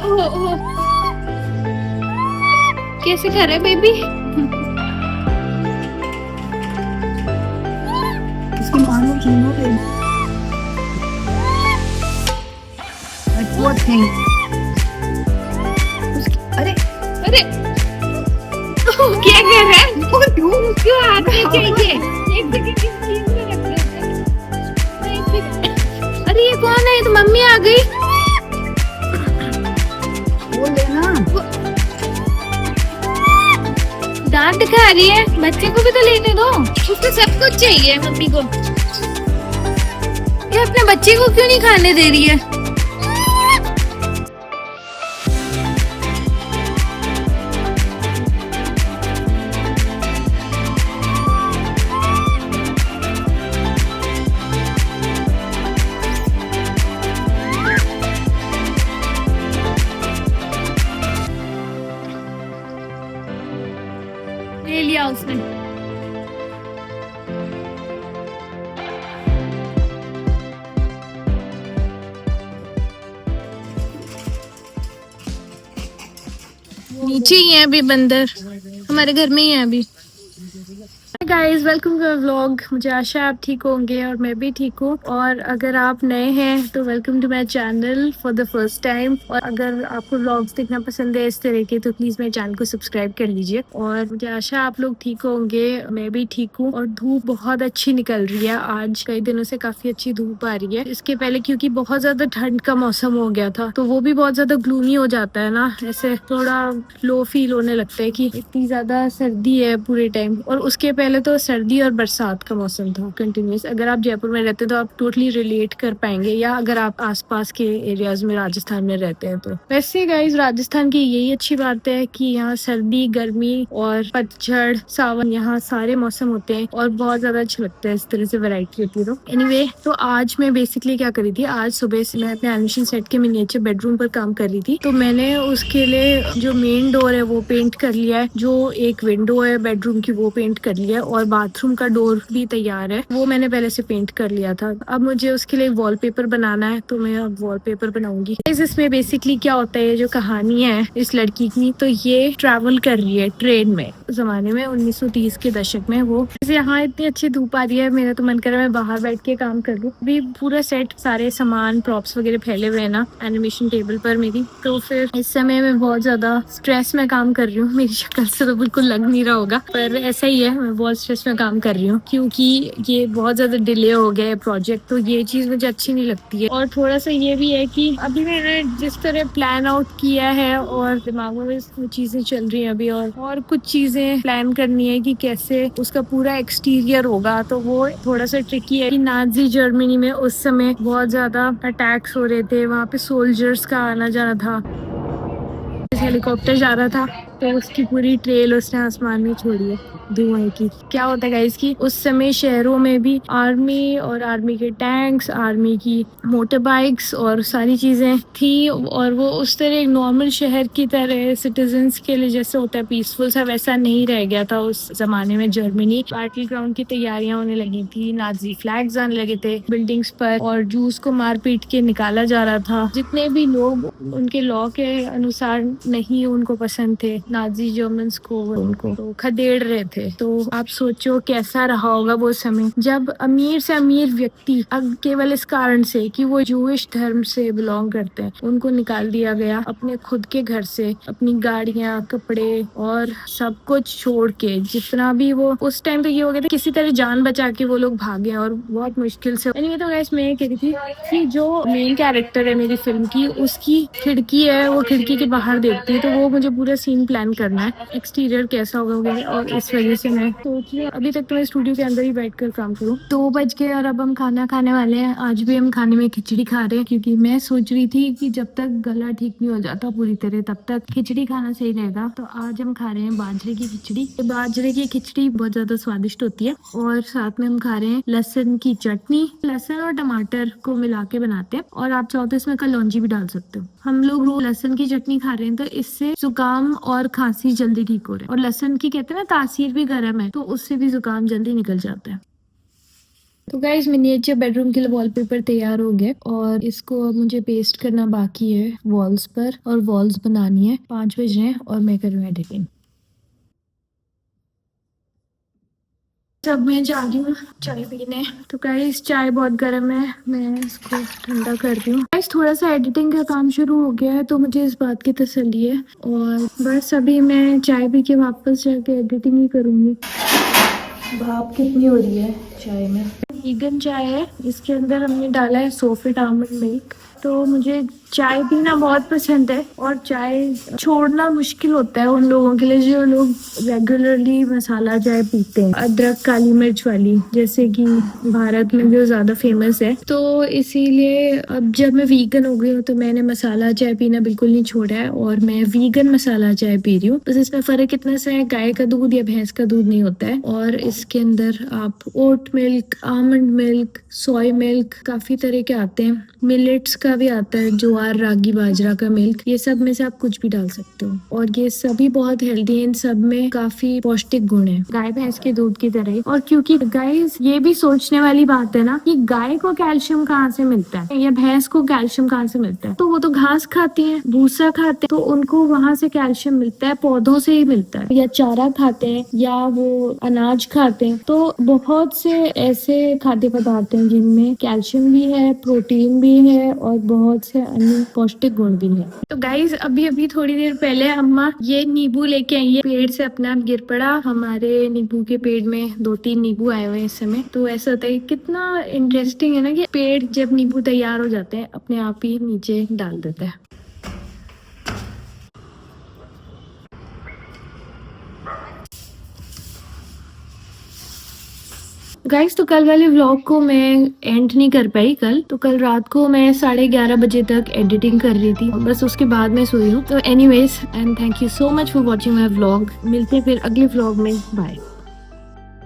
ओह ओह, कैसे खा रहा है बेबी? इसकी मानो चुनो पे what thing? अरे अरे ओह, क्या कर रहा है? क्यों हाथ में चाहिए? एक सेकंड इस चीज में रख देते हैं। एक सेकंड। अरे ये कौन है? ये तो मम्मी आ गई। बोल देना। दांत खा रही है, बच्चे को भी तो लेने दो। उसको सब कुछ चाहिए मम्मी को। ये अपने बच्चे को क्यों नहीं खाने दे रही है? ले लिया उसने। नीचे ही है अभी बंदर, हमारे घर में ही है अभी। Guys welcome to vlog. मुझे आशा आप ठीक होंगे और मैं भी ठीक हूँ। और अगर आप नए हैं तो welcome to my channel for the first time. और अगर आपको व्लॉग्स देखना पसंद है इस तरह के तो प्लीज मेरे चैनल को सब्सक्राइब कर लीजिए। और मुझे आशा आप लोग ठीक होंगे, मैं भी ठीक हूँ। और धूप बहुत अच्छी निकल रही है, आज कई दिनों से काफी अच्छी धूप आ रही है। इसके पहले क्योंकि बहुत ज्यादा ठंड का मौसम हो गया था तो वो भी बहुत ज्यादा ग्लूमी हो जाता है ना, ऐसे थोड़ा लो फील होने लगता है कि इतनी ज्यादा सर्दी है पूरे टाइम। और उसके पहले तो सर्दी और बरसात का मौसम था कंटिन्यूस। अगर आप जयपुर में रहते हैं तो आप टोटली रिलेट कर पाएंगे, या अगर आप आसपास के एरियाज में राजस्थान में रहते हैं तो। वैसे गाइस राजस्थान की यही अच्छी बात है कि यहाँ सर्दी, गर्मी और पतझड़, सावन, यहाँ सारे मौसम होते हैं और बहुत ज्यादा अच्छा लगता है। इस तरह से वैरायटी होती है। तो एनीवे, तो आज मैं बेसिकली क्या करी थी, आज सुबह से मैं अपने एनिमेशन सेट के मिनिएचर बेडरूम पर काम कर रही थी। तो मैंने उसके लिए जो मेन डोर है वो पेंट कर लिया है, जो एक विंडो है बेडरूम की वो पेंट कर लिया है, और बाथरूम का डोर भी तैयार है, वो मैंने पहले से पेंट कर लिया था। अब मुझे उसके लिए वॉलपेपर बनाना है तो मैं अब वॉलपेपर बनाऊंगी। इसमें बेसिकली क्या होता है, जो कहानी है इस लड़की की, तो ये ट्रैवल कर रही है ट्रेन में जमाने में 1930 के दशक में। वो यहाँ इतनी अच्छी धूप आ रही है, मेरा तो मन कर रहा है मैं बाहर बैठ के काम कर लूँ। अभी पूरा सेट, सारे सामान, प्रॉप्स वगैरह फैले हुए हैं ना एनिमेशन टेबल पर मेरी। तो फिर इस समय मैं बहुत ज्यादा स्ट्रेस में काम कर रही हूँ। मेरी शक्ल से तो बिल्कुल लग नहीं रहा होगा पर ऐसा ही है, मैं बहुत स्ट्रेस में काम कर रही हूँ क्योंकि ये बहुत ज्यादा डिले हो गया है प्रोजेक्ट। तो ये चीज मुझे अच्छी नहीं लगती है। और थोड़ा सा ये भी है कि अभी मैंने जिस तरह प्लान आउट किया है और दिमाग में चीजें चल रही हैं अभी, और कुछ चीजें प्लान करनी है कि कैसे उसका पूरा एक्सटीरियर होगा। तो वो थोड़ा सा ट्रिकी है कि नाजी जर्मनी में उस समय बहुत ज्यादा अटैक्स हो रहे थे, वहाँ पे सोल्जर्स का आना जाना था। हेलीकॉप्टर जा रहा था तो उसकी पूरी ट्रेल उसने आसमान में छोड़ी है धुआं की। क्या होता है गाइस कि उस समय शहरों में भी आर्मी और आर्मी के टैंक्स, आर्मी की मोटर बाइक्स और सारी चीजें थी। और वो उस तरह एक नॉर्मल शहर की तरह सिटीजन्स के लिए जैसे होता है पीसफुल सा, वैसा नहीं रह गया था उस जमाने में। जर्मनी बैटल ग्राउंड की तैयारियां होने लगी थी, नाजी फ्लैग्स आने लगे थे बिल्डिंग्स पर और जूस को मार पीट के निकाला जा रहा था। जितने भी लोग उनके लॉ के अनुसार नहीं उनको पसंद थे, नाजी जर्मन्स को, उनको तो खदेड़ रहे थे। तो आप सोचो कैसा रहा होगा वो समय, जब अमीर से अमीर व्यक्ति अब केवल इस कारण से कि वो जूइश धर्म से बिलोंग करते हैं, उनको निकाल दिया गया अपने खुद के घर से, अपनी गाड़ियां, कपड़े और सब कुछ छोड़ के। जितना भी वो उस टाइम तो ये हो गया था, किसी तरह जान बचा के वो लोग भागे और बहुत मुश्किल से। anyway, तो गाइस मैं ये कह रही थी कि जो मेन कैरेक्टर है मेरी फिल्म की, उसकी खिड़की है, वो खिड़की के बाहर देखती है। तो वो मुझे पूरा सीन प्लान करना है, एक्सटीरियर कैसा होगा। और इस वजह से मैं सोच रही हूँ अभी तक तो मैं स्टूडियो के अंदर ही बैठकर काम करूँ। 2 बज गए और अब हम खाना खाने वाले हैं। आज भी हम खाने में खिचड़ी खा रहे हैं क्योंकि मैं सोच रही थी कि जब तक गला ठीक नहीं हो जाता पूरी तरह तब तक खिचड़ी खाना सही रहेगा। तो आज हम खा रहे हैं बाजरे की खिचड़ी। बाजरे की खिचड़ी बहुत ज्यादा स्वादिष्ट होती है। और साथ में हम खा रहे हैं लहसुन की चटनी। लहसुन और टमाटर को मिला के बनाते हैं और आप चाहो तो इसमें कलौंजी भी डाल सकते हो। हम लोग रोज लहसुन की चटनी खा रहे हैं तो इससे जुकाम और खांसी जल्दी ठीक हो रहे हैं। और लहसुन की कहते हैं ना तासीर भी गर्म है, तो उससे भी जुकाम जल्दी निकल जाता है। तो गाइस मिनिएचर बेडरूम के लिए वॉलपेपर तैयार हो गया और इसको अब मुझे पेस्ट करना बाकी है वॉल्स पर और वॉल्स बनानी है। 5 बजे हैं और मैं कर रही हूँ एडिटिंग। अब मैं जा रही हूँ चाय पीने। तो गाइस चाय बहुत गर्म है, मैं इसको ठंडा कर रही हूँ। गाइस थोड़ा सा एडिटिंग का काम शुरू हो गया है तो मुझे इस बात की तसल्ली है और बस अभी मैं चाय पी के वापस जाके एडिटिंग ही करूँगी। भाप कितनी हो रही है चाय में। वीगन चाय है, इसके अंदर हमने डाला है सोफिट आलमंड मिल्क। तो मुझे चाय पीना बहुत पसंद है और चाय छोड़ना मुश्किल होता है उन लोगों के लिए जो लोग रेगुलरली मसाला चाय पीते हैं, अदरक काली मिर्च वाली, जैसे कि भारत में जो ज्यादा फेमस है। तो इसीलिए अब जब मैं वीगन हो गई हूँ तो मैंने मसाला चाय पीना बिल्कुल नहीं छोड़ा है और मैं वीगन मसाला चाय पी रही हूँ। बस इसमें फर्क इतना सा है, गाय का दूध या भैंस का दूध नहीं होता है और इसके अंदर आप ओट मिल्क, आमंड मिल्क, सोय मिल्क, काफी तरह के आते हैं, मिलेट्स का भी आता है, ज्वार रागी बाजरा का मिल्क, ये सब में से आप कुछ भी डाल सकते हो और ये सभी बहुत हेल्दी है। इन सब में काफी पौष्टिक गुण है गाय भैंस के दूध की तरह ही। और क्योंकि गाइस ये भी सोचने वाली बात है ना कि गाय को कैल्शियम कहाँ से मिलता है या भैंस को कैल्शियम कहाँ से मिलता है, तो वो तो घास खाती है, भूसा खाते हैं, तो उनको वहां से कैल्शियम मिलता है, पौधों से ही मिलता है, या चारा खाते हैं या वो अनाज खाते हैं। तो बहुत से ऐसे खाद्य पदार्थ हैं जिनमें कैल्शियम भी है, प्रोटीन भी है और बहुत से अन्य पौष्टिक गुण भी है। तो गाइज अभी अभी थोड़ी देर पहले अम्मा ये नींबू लेके आई है, पेड़ से अपने आप गिर पड़ा। हमारे नींबू के पेड़ में 2-3 नींबू आए हुए हैं इस समय। तो ऐसा होता है, कितना इंटरेस्टिंग है ना कि पेड़ जब नींबू तैयार हो जाते हैं अपने आप ही नीचे डाल देता है। गाइस तो कल वाले व्लॉग को मैं एंड नहीं कर पाई तो कल रात को मैं 11:30 बजे तक एडिटिंग कर रही थी, बस उसके बाद मैं सोई हूँ। तो anyways and thank you so much for watching my vlog. मिलते हैं फिर अगले व्लॉग में, बाय।